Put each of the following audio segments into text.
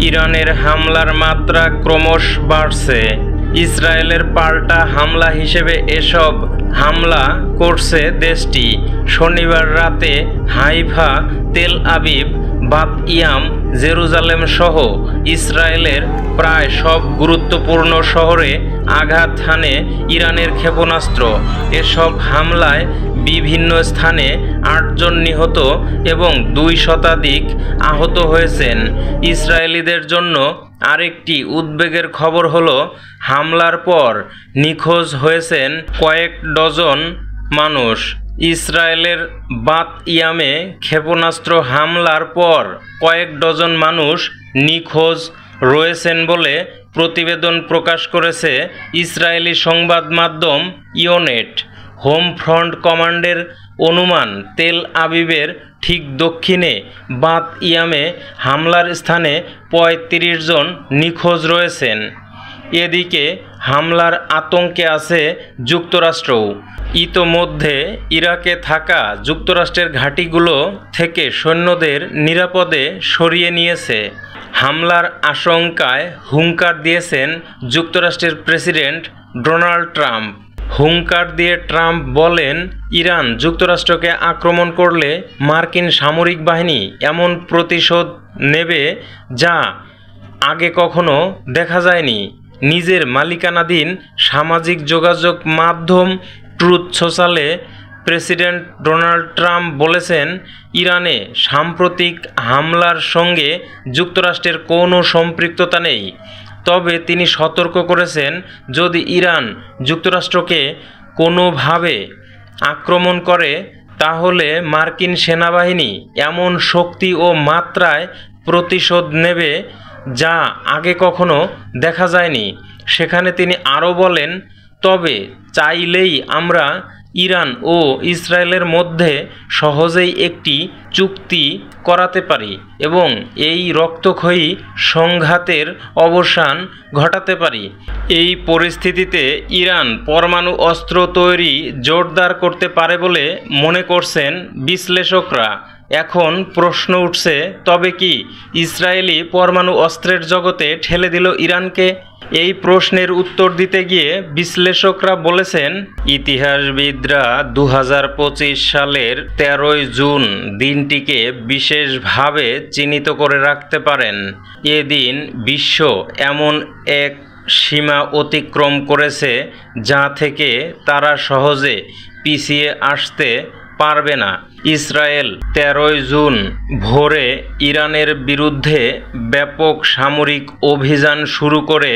ইরানের হামলার মাত্রা ক্রমশ বাড়ছে। ইসরায়েলের পাল্টা হামলা হিসেবে এসব হামলা করছে দেশটি। শনিবার রাতে Haifa, Tel Aviv, Baat yam, Jerusalem সহ ইসরায়েলের প্রায় সব গুরুত্বপূর্ণ শহরে আঘাত হানে ইরানের ক্ষেপণাস্ত্র। এসব হামলায় বিভিন্ন স্থানে 8 জন নিহত এবং 2 শতাধিক আহত হয়েছেন। ইসরায়েলিদের জন্য আরেকটি উদ্বেগের খবর হলো, হামলার পর নিখোঁজ হয়েছেন কয়েক ডজন মানুষ। ইসরায়েলের বাত ইয়ামে ক্ষেপণাস্ত্র হামলার পর কয়েক ডজন মানুষ নিখোঁজ রয়েছেন বলে প্রতিবেদন প্রকাশ করেছে ইসরায়েলি সংবাদ মাধ্যম ইওনেট। হোম ফ্রন্ট কমান্ডের অনুমান, তেল আবিবের ঠিক দক্ষিণে বাত ইয়ামে হামলার স্থানে 35 জন নিখোঁজ রয়েছেন। এদিকে হামলার আতঙ্কে আছে যুক্তরাষ্ট্রও। ইতোমধ্যে ইরাকে থাকা যুক্তরাষ্ট্রের ঘাঁটিগুলো থেকে সৈন্যদের নিরাপদে সরিয়ে নিয়েছে। হামলার আশঙ্কায় হুঙ্কার দিয়েছেন যুক্তরাষ্ট্রের প্রেসিডেন্ট ডোনাল্ড ট্রাম্প। হুঙ্কার দিয়ে ট্রাম্প বলেন, ইরান যুক্তরাষ্ট্রকে আক্রমণ করলে মার্কিন সামরিক বাহিনী এমন প্রতিশোধ নেবে যা আগে কখনো দেখা যায়নি। নিজের মালিকানাধীন সামাজিক যোগাযোগ মাধ্যম ট্রুথ সোশ্যালে প্রেসিডেন্ট ডোনাল্ড ট্রাম্প বলেছেন, ইরানে সাম্প্রতিক হামলার সঙ্গে যুক্তরাষ্ট্রের কোনো সম্পৃক্ততা নেই। তবে তিনি সতর্ক করেছেন, যদি ইরান যুক্তরাষ্ট্রকে কোনোভাবে আক্রমণ করে তাহলে মার্কিন সেনাবাহিনী এমন শক্তি ও মাত্রায় প্রতিশোধ নেবে যা আগে কখনো দেখা যায়নি। সেখানে তিনি আরও বলেন, তবে চাইলেই আমরা ইরান ও ইসরায়েলের মধ্যে সহজেই একটি চুক্তি করাতে পারি এবং এই রক্তক্ষয়ী সংঘাতের অবসান ঘটাতে পারি। এই পরিস্থিতিতে ইরান পরমাণু অস্ত্র তৈরি জোরদার করতে পারে বলে মনে করছেন বিশ্লেষকরা। এখন প্রশ্ন উঠছে, তবে কি ইসরায়েলি পরমাণু অস্ত্রের জগতে ঠেলে দিল ইরানকে? এই প্রশ্নের উত্তর দিতে গিয়ে বিশ্লেষকরা বলেছেন, ইতিহাসবিদরা 2025 সালের 13 জুন দিনটিকে বিশেষভাবে চিহ্নিত করে রাখতে পারেন। এদিন বিশ্ব এমন এক সীমা অতিক্রম করেছে যা থেকে তারা সহজে পিছিয়ে আসতে পারবে না। ইসরায়েল 13 জুন ভোরে ইরানের বিরুদ্ধে ব্যাপক সামরিক অভিযান শুরু করে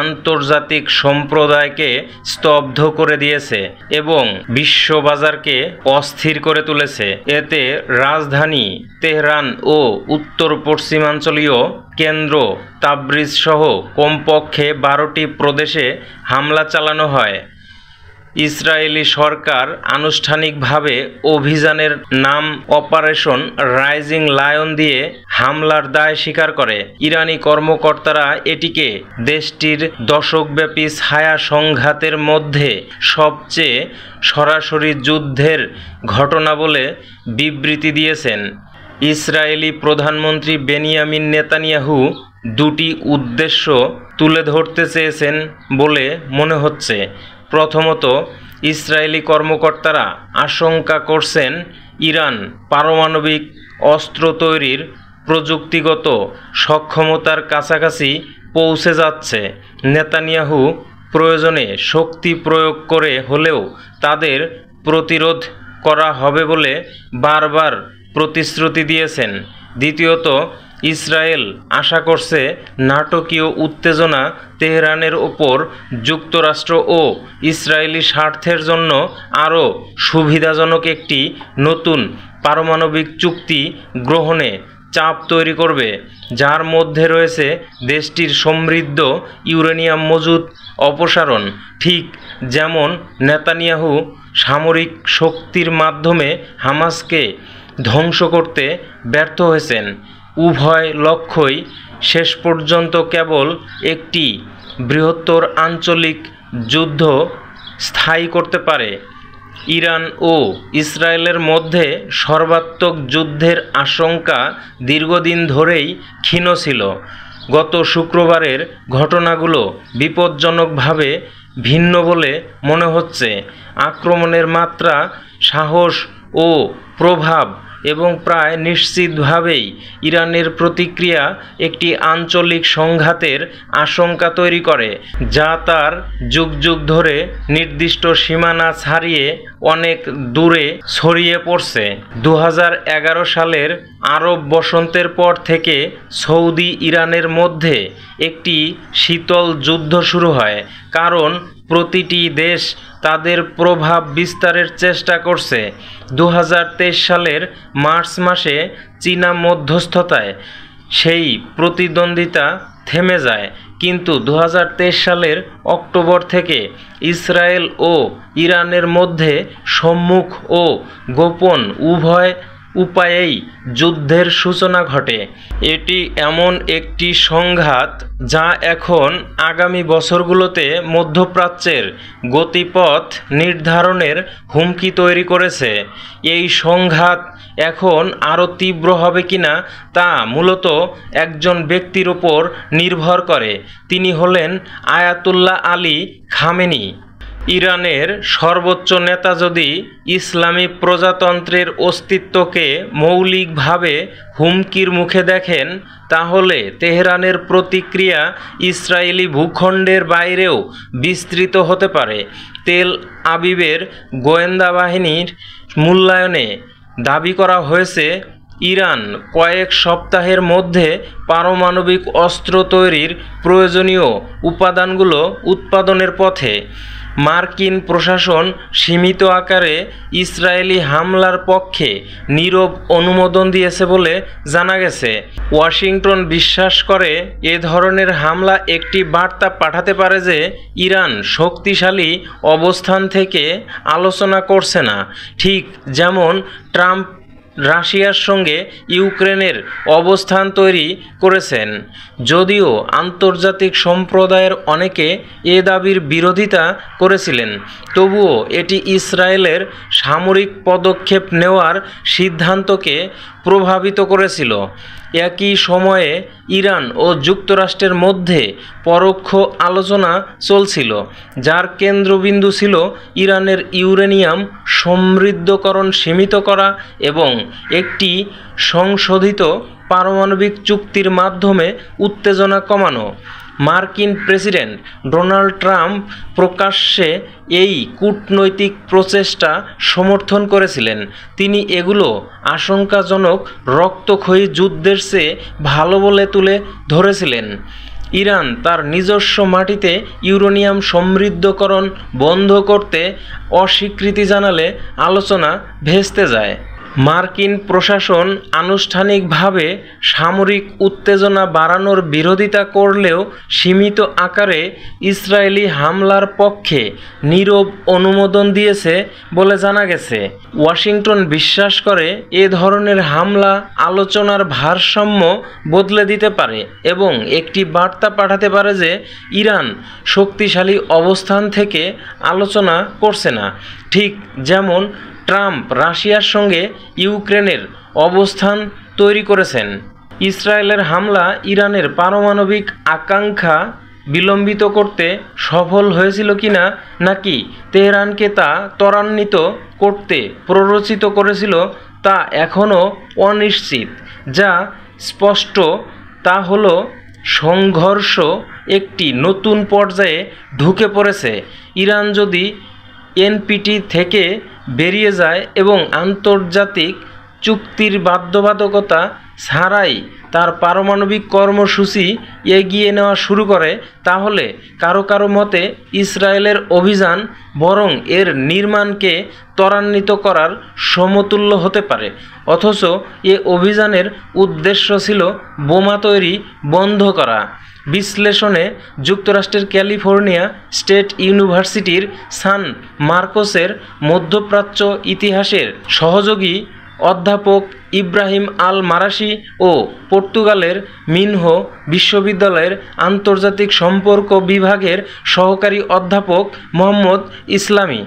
আন্তর্জাতিক সম্প্রদায়কে স্তব্ধ করে দিয়েছে এবং বিশ্ববাজারকে অস্থির করে তুলেছে। এতে রাজধানী তেহরান ও উত্তর পশ্চিমাঞ্চলীয় কেন্দ্র তাবরিজ সহ কমপক্ষে 12টি প্রদেশে হামলা চালানো হয়। ইসরায়েলি সরকার আনুষ্ঠানিকভাবে অভিযানের নাম অপারেশন রাইজিং লায়ন দিয়ে হামলার দায় স্বীকার করে। ইরানি কর্মকর্তারা এটিকে দেশটির দশকব্যাপী ছায়া সংঘাতের মধ্যে সবচেয়ে সরাসরি যুদ্ধের ঘটনা বলে বিবৃতি দিয়েছেন। ইসরায়েলি প্রধানমন্ত্রী বেনিয়ামিন নেতানিয়াহু দুটি উদ্দেশ্য তুলে ধরতে চেয়েছেন বলে মনে হচ্ছে। প্রথমত, ইসরায়েলি কর্মকর্তারা আশঙ্কা করছেন ইরান পারমাণবিক অস্ত্র তৈরির প্রযুক্তিগত সক্ষমতার কাছাকাছি পৌঁছে যাচ্ছে। নেতানিয়াহু প্রয়োজনে শক্তি প্রয়োগ করে হলেও তাদের প্রতিরোধ করা হবে বলে বারবার প্রতিশ্রুতি দিয়েছেন। দ্বিতীয়ত, ইসরায়েল আশা করছে নাটকীয় উত্তেজনা তেহরানের ওপর যুক্তরাষ্ট্র ও ইসরায়েলি স্বার্থের জন্য আরও সুবিধাজনক একটি নতুন পারমাণবিক চুক্তি গ্রহণে চাপ তৈরি করবে, যার মধ্যে রয়েছে দেশটির সমৃদ্ধ ইউরেনিয়াম মজুদ অপসারণ। ঠিক যেমন নেতানিয়াহু সামরিক শক্তির মাধ্যমে হামাসকে ধ্বংস করতে ব্যর্থ হয়েছেন। উভয় লক্ষ্যই শেষ পর্যন্ত কেবল একটি বৃহত্তর আঞ্চলিক যুদ্ধ স্থায়ী করতে পারে। ইরান ও ইসরায়েলের মধ্যে সর্বাত্মক যুদ্ধের আশঙ্কা দীর্ঘদিন ধরেই ক্ষীণ ছিল। গত শুক্রবারের ঘটনাগুলো বিপজ্জনকভাবে ভিন্ন বলে মনে হচ্ছে। আক্রমণের মাত্রা, সাহস ও প্রভাব এবং প্রায় নিশ্চিতভাবেই ইরানের প্রতিক্রিয়া একটি আঞ্চলিক সংঘাতের আশঙ্কা তৈরি করে, যা তার যুগ যুগ ধরে নির্দিষ্ট সীমানা ছাড়িয়ে অনেক দূরে ছড়িয়ে পড়ছে। 2011 সালের আরব বসন্তের পর থেকে সৌদি ইরানের মধ্যে একটি শীতল যুদ্ধ শুরু হয়, কারণ প্রতিটি দেশ তাদের প্রভাব বিস্তারের চেষ্টা করছে। 2023 সালের মার্চ মাসে চীনা মধ্যস্থতায় সেই প্রতিদ্বন্দ্বিতা থেমে যায়, কিন্তু 2023 সালের অক্টোবর থেকে ইসরায়েল ও ইরানের মধ্যে সম্মুখ ও গোপন উভয় উপায়েই যুদ্ধের সূচনা ঘটে। এটি এমন একটি সংঘাত যা এখন আগামী বছরগুলোতে মধ্যপ্রাচ্যের গতিপথ নির্ধারণের হুমকি তৈরি করেছে। এই সংঘাত এখন আরও তীব্র হবে কিনা তা মূলত একজন ব্যক্তির ওপর নির্ভর করে। তিনি হলেন আয়াতুল্লাহ আলী খামেনি। ইরানের সর্বোচ্চ নেতা যদি ইসলামী প্রজাতন্ত্রের অস্তিত্বকে মৌলিকভাবে হুমকির মুখে দেখেন, তাহলে তেহরানের প্রতিক্রিয়া ইসরায়েলি ভূখণ্ডের বাইরেও বিস্তৃত হতে পারে। তেল আবিবের গোয়েন্দা বাহিনীর মূল্যায়নে দাবি করা হয়েছে, ইরান কয়েক সপ্তাহের মধ্যে পারমাণবিক অস্ত্র তৈরির প্রয়োজনীয় উপাদানগুলো উৎপাদনের পথে। মার্কিন প্রশাসন সীমিত আকারে ইসরায়েলি হামলার পক্ষে নীরব অনুমোদন দিয়েছে বলে জানা গেছে। ওয়াশিংটন বিশ্বাস করে এ ধরনের হামলা একটি বার্তা পাঠাতে পারে যে ইরান শক্তিশালী অবস্থান থেকে আলোচনা করছে না, ঠিক যেমন ট্রাম্প রাশিয়ার সঙ্গে ইউক্রেনের অবস্থান তৈরি করেছেন। যদিও আন্তর্জাতিক সম্প্রদায়ের অনেকে এ দাবির বিরোধিতা করেছিলেন, তবুও এটি ইসরায়েলের সামরিক পদক্ষেপ নেওয়ার সিদ্ধান্তকে প্রভাবিত করেছিল। একই সময়ে ইরান ও যুক্তরাষ্ট্রের মধ্যে পরোক্ষ আলোচনা চলছিল, যার কেন্দ্রবিন্দু ছিল ইরানের ইউরেনিয়াম সমৃদ্ধকরণ সীমিত করা এবং একটি সংশোধিত পারমাণবিক চুক্তির মাধ্যমে উত্তেজনা কমানো। মার্কিন প্রেসিডেন্ট ডোনাল্ড ট্রাম্প প্রকাশ্যে এই কূটনৈতিক প্রচেষ্টা সমর্থন করেছিলেন। তিনি এগুলো আশঙ্কাজনক রক্তক্ষয়ী যুদ্ধের চেয়ে ভালো বলে তুলে ধরেছিলেন। ইরান তার নিজস্ব মাটিতে ইউরেনিয়াম সমৃদ্ধকরণ বন্ধ করতে অস্বীকৃতি জানালে আলোচনা ভেস্তে যায়। মার্কিন প্রশাসন আনুষ্ঠানিকভাবে সামরিক উত্তেজনা বাড়ানোর বিরোধিতা করলেও সীমিত আকারে ইসরায়েলি হামলার পক্ষে নীরব অনুমোদন দিয়েছে বলে জানা গেছে। ওয়াশিংটন বিশ্বাস করে এ ধরনের হামলা আলোচনার ভারসাম্য বদলে দিতে পারে এবং একটি বার্তা পাঠাতে পারে যে ইরান শক্তিশালী অবস্থান থেকে আলোচনা করছে না, ঠিক যেমন ট্রাম্প রাশিয়ার সঙ্গে ইউক্রেনের অবস্থান তৈরি করেছেন। ইসরায়েলের হামলা ইরানের পারমাণবিক আকাঙ্ক্ষা বিলম্বিত করতে সফল হয়েছিল কিনা, নাকি তেহরানকে তা ত্বরান্বিত করতে প্ররোচিত করেছিল, তা এখনও অনিশ্চিত। যা স্পষ্ট তা হলো সংঘর্ষ একটি নতুন পর্যায়ে ঢুকে পড়েছে। ইরান যদি এনপিটি থেকে বেরিয়ে যায় এবং আন্তর্জাতিক চুক্তির বাধ্যবাধকতা ছাড়াই তার পারমাণবিক কর্মসূচি এগিয়ে নেওয়া শুরু করে, তাহলে কারো কারো মতে ইসরায়েলের অভিযান বরং এর নির্মাণকে ত্বরান্বিত করার সমতুল্য হতে পারে। অথচ এ অভিযানের উদ্দেশ্য ছিল বোমা তৈরি বন্ধ করা। বিশ্লেষণে যুক্তরাষ্ট্রের ক্যালিফোর্নিয়া স্টেট ইউনিভার্সিটির সান মার্কোসের মধ্যপ্রাচ্য ইতিহাসের সহযোগী অধ্যাপক ইব্রাহিম আল মারাশি ও পর্তুগালের মিনহো বিশ্ববিদ্যালয়ের আন্তর্জাতিক সম্পর্ক বিভাগের সহকারী অধ্যাপক মোহাম্মদ ইসলামী।